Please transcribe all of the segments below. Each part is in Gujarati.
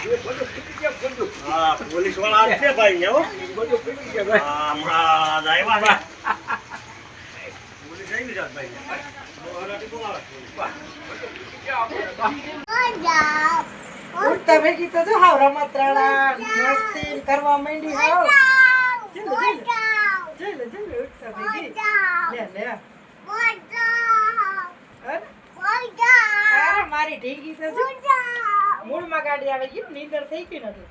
હા પોલીસ વાળા છે ભાઈ હો બધું પીડી ગયા ભાઈ હા હમણાં આવ્યા છે પોલીસ આવી જાત ભાઈ મોરાટી બોલાવે ઉઠતા ભેગી તો જો હાવ રમતરાણા મસ્તી કરવા માંડી હાવ જલે ઉઠતા ભેગી લે અરે મારી ઢીંગી તો જો મૂળમાં ગાડી આવી ગઈ નીંદર થઈ ગઈ નથી.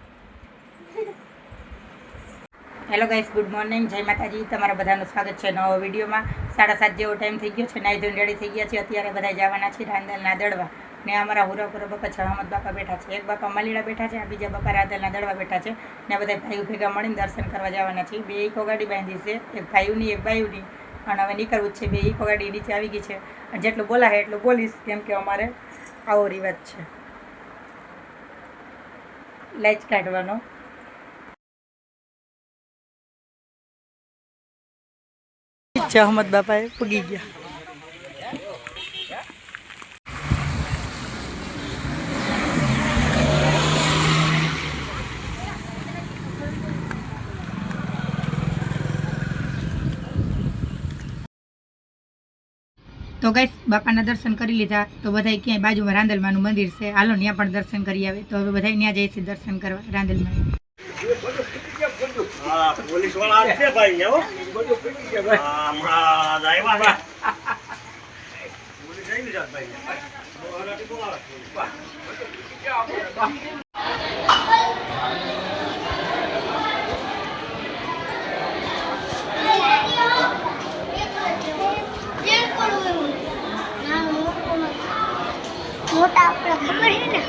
હેલો ગાઈસ, ગુડ મોર્નિંગ, જય માતાજી. તમારા બધાનું સ્વાગત છે નવો વિડીયોમાં. 7:30 જેવો ટાઈમ થઈ ગયો છે. નાઈ ધોઈને રેડી થઈ ગયા છે. અત્યારે બધા જવાના છે રાંદલના દળવા ને અમારા હુરાપુરા બાપા છામત બાપા બેઠા છે. એક બાપા માલીડા બેઠા છે, આ બીજા બાપા રાંદલના દળવા બેઠા છે ને બધા ભાઈઓ ભેગા મળીને દર્શન કરવા જવાના છે. બે ઇકો ગાડી બાંધી છે, એક ભાઈઓની એક બાઈઓની, અને હવે નીકળવું જ છે. બે ઇકો ગાડી નીચે આવી ગઈ છે. અને જેટલું બોલાય એટલું બોલીશ, કેમ કે અમારે આવો રિવાજ છે લાઈચ કાઢવાનો. અહમદ બાપાએ પૂગી ગયા. તો ગાઈસ, બાપાના દર્શન કરી લીધા. તો બધા ક્યાંય બાજુમાં રાંદલમાનું મંદિર છે, હાલો ત્યાં પણ દર્શન કરી આવે. તો હવે બધા ત્યાં જાય છે દર્શન કરવા રાંદલમાં. હા પોલીસ વાળા છે ભાઈ હો બધું પીડી ગયા ભાઈ હા હમણાં આવ્યા છે પોલીસ આવી જાત ભાઈ મોરાટી બોલાવે મોટા આપણે ખબર છે ને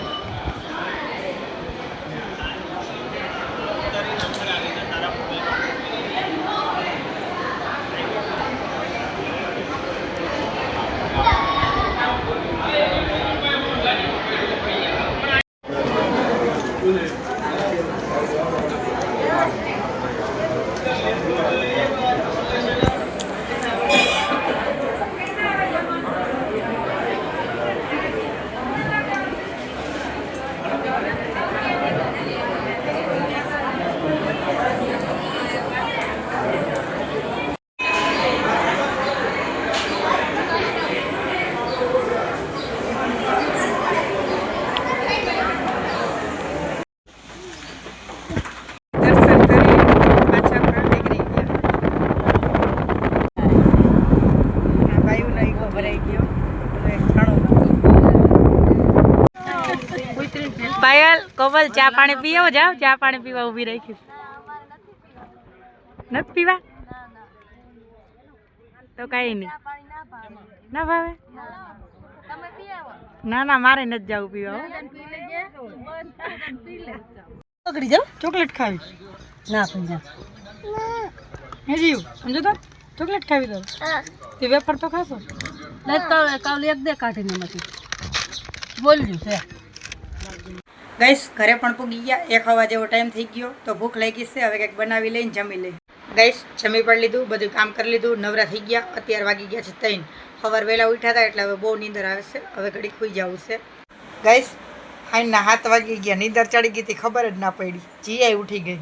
પાયલ, કોમલ, ચા પાણી પીવો? જાઓ, ચા પાણી પીવા ઊભી રાખી. નથી પીવા તો કઈ નહીં. ના ભાવે? ના ના, મારે નથી જવું પીવા. પકડી જાઓ, ચોકલેટ ખાવી ના પીવા હે જીવ સમજો તો ચોકલેટ ખાવી તો તે વેફર તો ખાશો કાવલી એક દે કાઢીને નથી બોલ્યું છે. ગાઈસ, ઘરે પણ પૂગી ગયા. 1 વાગ્યા જેવો ટાઈમ થઈ ગયો. તો ભૂખ લાગી છે, હવે કંઈક બનાવી લઈને જમી લઈ. ગાઈસ, જમી પણ લીધું, બધું કામ કરી લીધું, નવરા થઈ ગયા. અત્યારે વાગી ગયા છે 3. સવાર વહેલા ઉઠ્યા હતા એટલે હવે બહુ નીંદર આવે છે. હવે ઘડી ખુઈ જવું છે. ગાઈસ, હાઈના 7 વાગી ગયા. નીંદર ચડી ગઈ હતી, ખબર જ ના પડી. જીઆઈ ઉઠી ગઈ.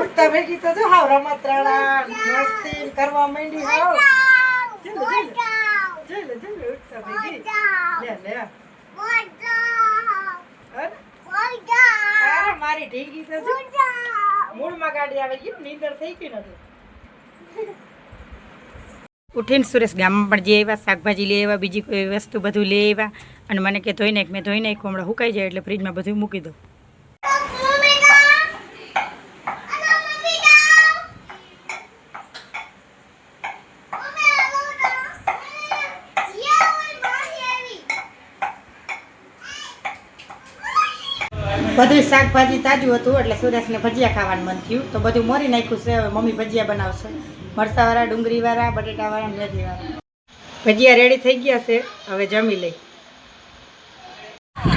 ઉઠતા ભેગી તો જો હાવ રમતરાણા મસ્તી કરવા માંડી હાવ. જલે ઉઠતા ભેગી લે અરે મારી ઢીંગી તો જો મૂળમાં ગાડી આવી ગઈ નીંદર થઈ ગઈ નથી. ઉઠીને સુરેશ ગામમાં પણ જઈ આવ્યા, શાકભાજી લઈ આવ્યા, બીજી કોઈ વસ્તુ બધું લઈ આવ્યા. અને મને કે ધોઈ નાખ. મેં ધોઈ નાખ્યું. હમણાં સુકાઈ જાય એટલે ફ્રીજમાં બધું મૂકી દો. બધું શાકભાજી તાજું હતું એટલે સુરેશને ભજીયા ખાવાનું મન થયું. તો બધું મોરી નાખ્યું છે. હવે મમ્મી ભજીયા બનાવશે, મરચાવાળા, ડુંગળીવાળા, બટેટાવાળા, મેથીવાળા. ભજીયા રેડી થઈ ગયા છે. હવે જમી લઈ.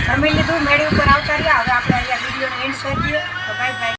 જમી લીધું, મેળી ઉપર આવતા રહ્યા. હવે આપણે અહીંયા વિડીયોનો એન્ડ કરી દઈએ. તો બાય બાય.